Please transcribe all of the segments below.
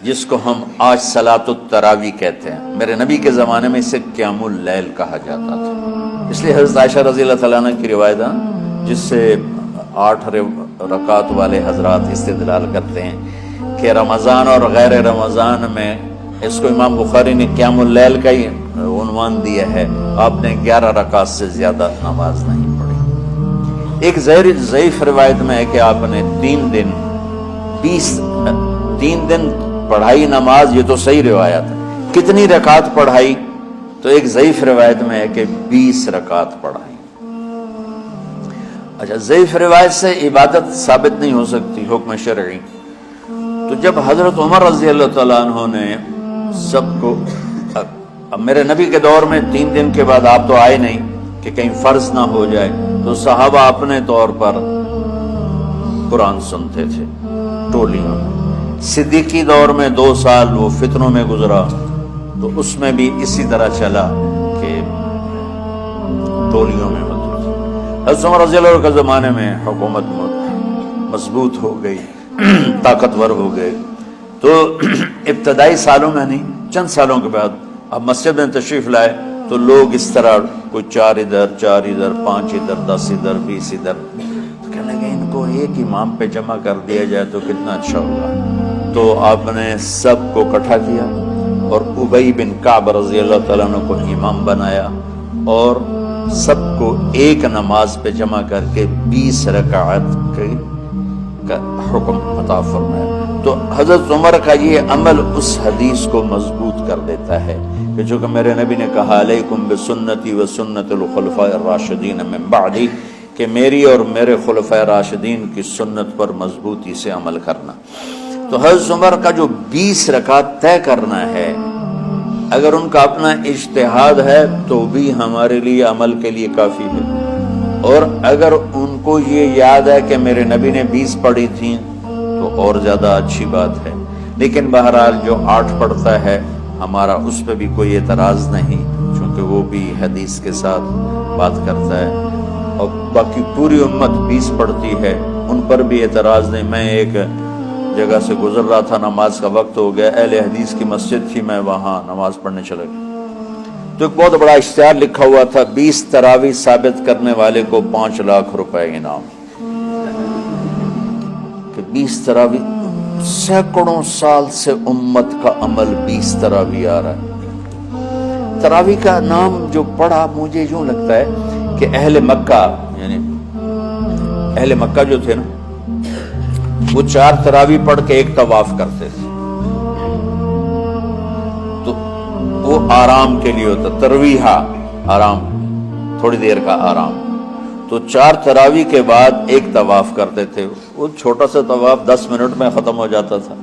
جس کو ہم آج صلاۃ التراوی کہتے ہیں، میرے نبی کے زمانے میں اسے قیام اللیل کہا جاتا تھا۔ اس لیے حضرت عائشہ رضی اللہ تعالیٰ عنہ کی روایت ہے جس سے 8 رکعت والے حضرات استدلال کرتے ہیں کہ رمضان اور غیر رمضان میں اس کو امام بخاری نے قیام اللیل کا ہی عنوان دیا ہے، آپ نے 11 رکعت سے زیادہ نماز نہیں پڑھی۔ ایک ضعیف روایت میں ہے کہ آپ نے 3 دن پڑھائی نماز، یہ تو صحیح روایت ہے۔ کتنی رکعت پڑھائی؟ تو ایک ضعیف روایت میں ہے کہ 20 رکعت پڑھائی۔ اچھا، ضعیف روایت سے عبادت ثابت نہیں ہو سکتی حکم شرعی، تو جب حضرت عمر رضی اللہ تعالیٰ عنہ نے سب کو، اب میرے نبی کے دور میں 3 دن کے بعد آپ تو آئے نہیں کہ کہیں فرض نہ ہو جائے، تو صحابہ اپنے طور پر قرآن سنتے تھے ٹولیوں میں۔ صدیقی دور میں 2 سال وہ فتنوں میں گزرا، تو اس میں بھی اسی طرح چلا کہ ٹولیوں میں ہوتے تھے۔ حضرت عمر رضی اللہ عنہ کے زمانے میں حکومت مضبوط ہو گئی، طاقتور ہو گئے، تو ابتدائی سالوں میں نہیں، چند سالوں کے بعد اب مسجد میں تشریف لائے تو لوگ اس طرح کوئی 4 ادھر 4 ادھر 5 ادھر 10 ادھر 20 ادھر، تو کہنے لگے ان کو ایک امام پہ جمع کر دیا جائے تو کتنا اچھا ہوگا۔ تو آپ نے سب کو اکٹھا کیا اور ابی بن کعب رضی اللہ تعالیٰ عنہ کو امام بنایا اور سب کو ایک نماز پہ جمع کر کے 20 رکعت کا حکم عطا فرمایا۔ تو حضرت عمر کا یہ عمل اس حدیث کو مضبوط کر دیتا ہے کہ جو کہ میرے نبی نے کہا علیکم بسنتی و سنت الخلفاء الراشدین من بعدی، کہ میری اور میرے خلفاء راشدین کی سنت پر مضبوطی سے عمل کرنا۔ تو حضرت عمر کا جو 20 رکعت طے کرنا ہے، اگر ان کا اپنا اجتہاد ہے تو بھی ہمارے لیے عمل کے لیے کافی ہے، اور اگر ان کو یہ یاد ہے کہ میرے نبی نے 20 پڑھی تھیں تو اور زیادہ اچھی بات ہے۔ لیکن بہرحال جو 8 پڑھتا ہے ہمارا اس پہ بھی کوئی اعتراض نہیں، چونکہ وہ بھی حدیث کے ساتھ بات کرتا ہے، اور باقی پوری امت 20 پڑھتی ہے ان پر بھی اعتراض نہیں۔ میں ایک جگہ سے گزر رہا تھا، نماز کا وقت ہو گیا، اہل حدیث کی مسجد تھی، میں وہاں نماز پڑھنے چلا گیا، تو ایک بہت بڑا اشتہار لکھا ہوا تھا 20 تراویح ثابت کرنے والے کو 5 لاکھ روپے انعام، کہ 20 تراویح، سینکڑوں سال سے امت کا عمل 20 تراویح آ رہا ہے۔ تراویح کا نام جو پڑھا مجھے یوں لگتا ہے کہ اہل مکہ، یعنی اہل مکہ جو تھے نا، وہ 4 تراویح پڑھ کے ایک طواف کرتے تھے، تو وہ آرام کے لیے ہوتا، ترویحہ آرام، تھوڑی دیر کا آرام، تو 4 تراویح کے بعد ایک طواف کرتے تھے۔ وہ چھوٹا سا طواف 10 منٹ میں ختم ہو جاتا تھا،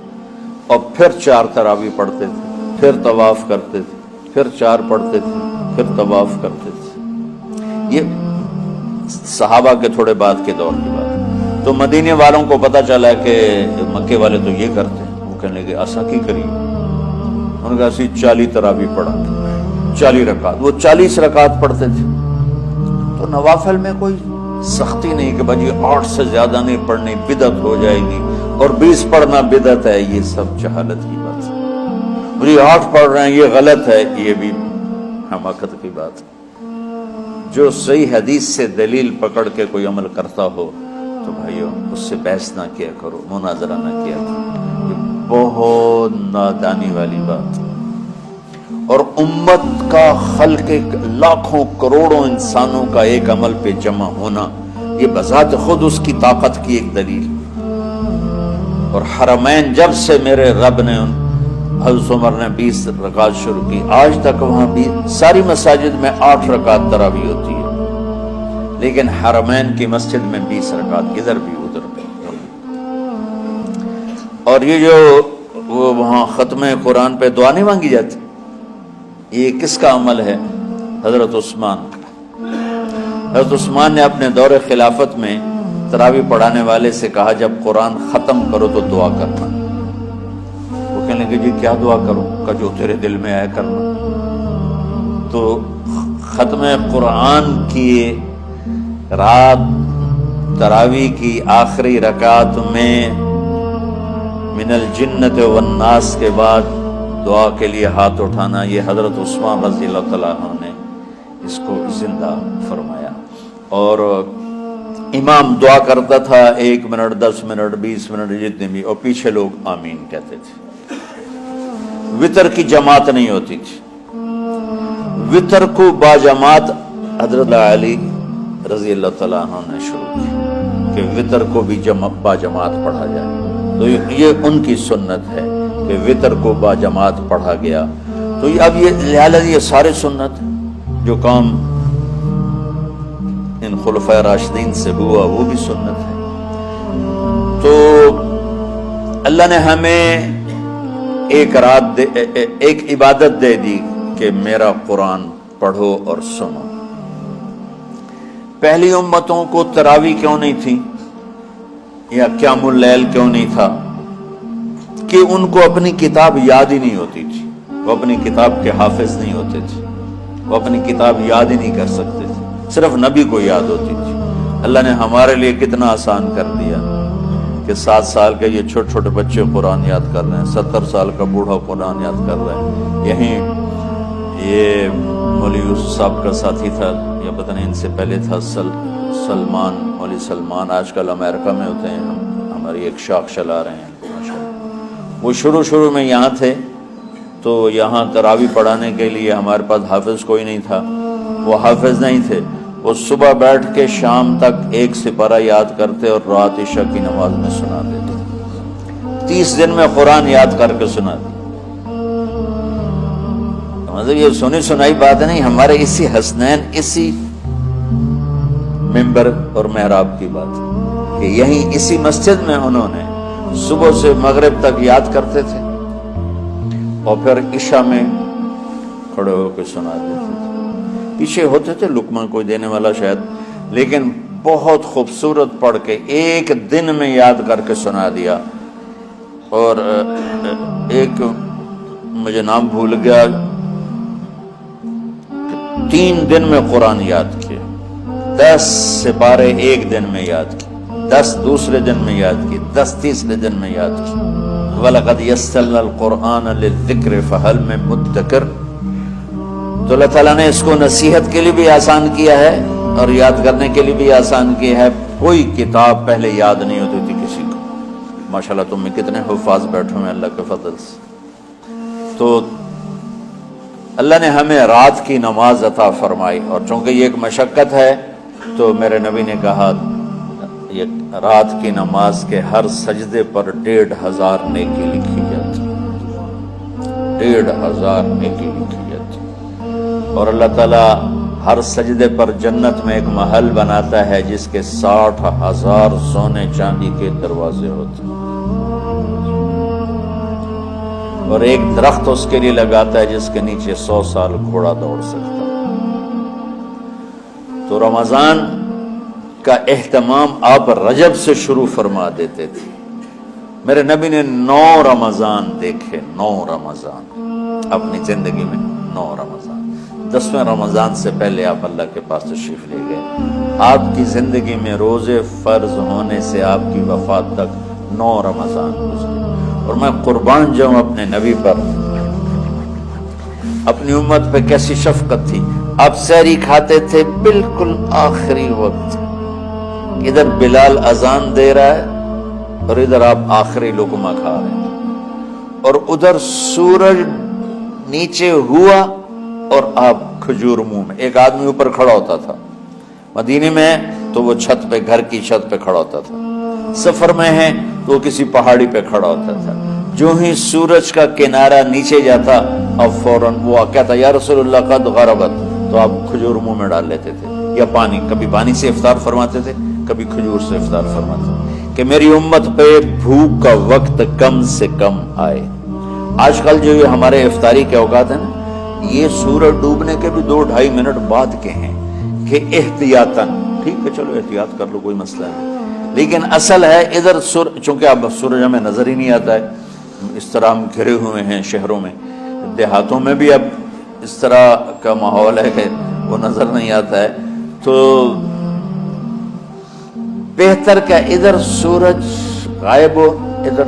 اور پھر 4 تراویح پڑھتے تھے، پھر طواف کرتے تھے، پھر 4 پڑھتے تھے، پھر طواف کرتے تھے۔ یہ صحابہ کے تھوڑے بعد کے دور کی بات۔ تو مدینے والوں کو پتہ چلا کہ مکے والے تو یہ کرتے ہیں، وہ کہنے لگے ایسا کی کریے، انہوں نے کہا اسی 40 تراویح پڑھا، 40 رکعت، وہ 40 رکعت پڑھتے تھے۔ تو نوافل میں کوئی سختی نہیں کہ بھائی 8 سے زیادہ نہیں پڑھنی، بدعت ہو جائے گی، اور 20 پڑھنا بدعت ہے، یہ سب جہالت کی بات ہے۔ اور یہ 8 پڑھ رہے ہیں یہ غلط ہے، یہ بھی حماقت کی بات ہے۔ جو صحیح حدیث سے دلیل پکڑ کے کوئی عمل کرتا ہو تو بھائیو اس سے بحث نہ کیا کرو، مناظرہ نہ کیا کرو، یہ بہت نادانی والی بات۔ اور امت کا خلق لاکھوں کروڑوں انسانوں کا ایک عمل پہ جمع ہونا، یہ بذات خود اس کی طاقت کی ایک دلیل۔ اور حرمین جب سے میرے رب نے حضرت عمر نے 20 رکعت شروع کی، آج تک وہاں بھی ساری مساجد میں 8 رکعت تراویح ہوتی ہے، لیکن حرمین کی مسجد میں 20 رکعت، ادھر بھی ادھر بھی۔ اور یہ جو وہ وہاں ختم قرآن پہ دعا نہیں مانگی جاتی، یہ کس کا عمل ہے؟ حضرت عثمان کا۔ حضرت عثمان نے اپنے دور خلافت میں تراویح پڑھانے والے سے کہا جب قرآن ختم کرو تو دعا کرنا۔ وہ کہنے لگے جی کیا دعا کروں؟ کہ جو تیرے دل میں آئے کرنا۔ تو ختم قرآن کی رات تراویح کی آخری رکعت میں من من الجنت والناس کے بعد دعا کے لیے ہاتھ اٹھانا، یہ حضرت عثمان رضی اللہ تعالیٰ عنہ نے اس کو زندہ فرمایا۔ اور امام دعا کرتا تھا 1 منٹ 10 منٹ 20 منٹ جتنے بھی، اور پیچھے لوگ آمین کہتے تھے۔ وتر کی جماعت نہیں ہوتی تھی، وتر کو باجماعت حضرت علی رضی اللہ تعالیٰ عنہ نے شروع کی کہ وتر کو بھی باجماعت پڑھا جائے، تو یہ ان کی سنت ہے کہ وتر کو باجماعت پڑھا گیا۔ تو اب یہ لہٰذا یہ سارے سنت جو کام ان خلفائے راشدین سے ہوا وہ بھی سنت ہے۔ تو اللہ نے ہمیں ایک عبادت دے دی کہ میرا قرآن پڑھو اور سنو۔ پہلی امتوں کو تراویح کیوں نہیں تھی یا قیام اللیل کیوں نہیں تھا؟ کہ ان کو اپنی کتاب یاد ہی نہیں ہوتی تھی، وہ اپنی کتاب کے حافظ نہیں ہوتے تھے، وہ اپنی کتاب یاد ہی نہیں کر سکتے تھے، صرف نبی کو یاد ہوتی تھی۔ اللہ نے ہمارے لیے کتنا آسان کر دیا کہ 7 سال کے یہ چھوٹے چھوٹے بچے قرآن یاد کر رہے ہیں، 70 سال کا بوڑھا قرآن یاد کر رہے ہیں۔ یہیں یہ مولوی یوسف صاحب کا ساتھی تھا، یا پتہ نہیں ان سے پہلے تھا، سلمان، مولوی سلمان، آج کل امریکہ میں ہوتے ہیں، ہماری ایک شاخ چلا رہے ہیں ماشاءاللہ۔ وہ شروع میں یہاں تھے، تو یہاں تراویح پڑھانے کے لیے ہمارے پاس حافظ کوئی نہیں تھا، وہ حافظ نہیں تھے، وہ صبح بیٹھ کے شام تک 1 سپارہ یاد کرتے اور رات عشاء کی نماز میں سنا دیتے۔ 30 دن میں قرآن یاد کر کے سنا دی۔ مطلب یہ سنی سنائی بات نہیں، ہمارے اسی حسنین، اسی ممبر اور محراب کی بات کہ یہیں اسی مسجد میں انہوں نے صبح سے مغرب تک یاد کرتے تھے اور پھر عشاء میں کھڑے ہو کے سنا دیتے تھے۔ پیچھے ہوتے تھے لقمہ کوئی دینے والا شاید، لیکن بہت خوبصورت پڑھ کے 1 دن میں یاد کر کے سنا دیا۔ اور ایک مجھے نام بھول گیا، 3 دن میں قرآن یاد کیا، 10 سپارے 1 دن میں یاد کیے، 10 دوسرے دن میں یاد کیے، 10 تیسرے دن میں یاد کیے۔ وَلَقَدْ يَسَّرْنَا الْقُرْآنَ لِلذِّكْرِ فَهَلْ مِن مُدَّكِرٍ۔ تو اللہ تعالیٰ نے اس کو نصیحت کے لیے بھی آسان کیا ہے اور یاد کرنے کے لیے بھی آسان کیا ہے۔ کوئی کتاب پہلے یاد نہیں ہوتی تھی کسی کو، ماشاءاللہ تم میں کتنے حفاظ بیٹھے ہوئے اللہ کے فضل سے۔ تو اللہ نے ہمیں رات کی نماز عطا فرمائی، اور چونکہ یہ ایک مشقت ہے تو میرے نبی نے کہا یہ رات کی نماز کے ہر سجدے پر 1500 نیکی لکھی جاتی، 1500 نیکی لکھی جاتی۔ اور اللہ تعالیٰ ہر سجدے پر جنت میں ایک محل بناتا ہے جس کے 60,000 سونے چاندی کے دروازے ہوتے ہیں، اور ایک درخت اس کے لیے لگاتا ہے جس کے نیچے 100 سال گھوڑا دوڑ سکتا ہے۔ تو رمضان کا اہتمام آپ رجب سے شروع فرما دیتے تھے۔ میرے نبی نے 9 رمضان دیکھے، 9 رمضان اپنی زندگی میں، 9 رمضان۔ 10ویں رمضان سے پہلے آپ اللہ کے پاس تشریف لے گئے۔ آپ کی زندگی میں روزے فرض ہونے سے آپ کی وفات تک 9 رمضان گزرے، اور میں قربان جاؤں اپنے نبی پر، اپنی امت پہ کیسی شفقت تھی۔ آپ سحری کھاتے تھے بالکل آخری وقت، ادھر بلال اذان دے رہا ہے اور ادھر آپ آخری لقمہ کھا رہے ہیں، اور ادھر سورج نیچے ہوا اور آپ کھجور منہ میں۔ ایک آدمی اوپر کھڑا ہوتا تھا مدینے میں تو وہ چھت پہ، گھر کی چھت پہ کھڑا ہوتا تھا، سفر میں ہے تو وہ کسی پہاڑی پہ کھڑا ہوتا تھا۔ جو ہی سورج کا کنارہ نیچے جاتا اب فوراً وہ کہتا یا رسول اللہ قد غربت، تو آپ کھجور منہ میں ڈال لیتے تھے، یا پانی، کبھی پانی سے افطار فرماتے تھے، کبھی کھجور سے افطار فرماتے تھے، کہ میری امت پہ بھوک کا وقت کم سے کم آئے۔ آج کل جو یہ ہمارے افطاری کے اوقات ہیں نا، یہ سورج ڈوبنے کے بھی 2-2.5 منٹ بعد کے ہیں کہ احتیاطاً، ٹھیک ہے چلو احتیاط کر لو کوئی مسئلہ نہیں، لیکن اصل ہے ادھر چونکہ اب سورج ہمیں نظر ہی نہیں آتا ہے، اس طرح ہم گھرے ہوئے ہیں شہروں میں، دیہاتوں میں بھی اب اس طرح کا ماحول ہے کہ وہ نظر نہیں آتا ہے، تو بہتر کہ ادھر سورج غائب ہو، ادھر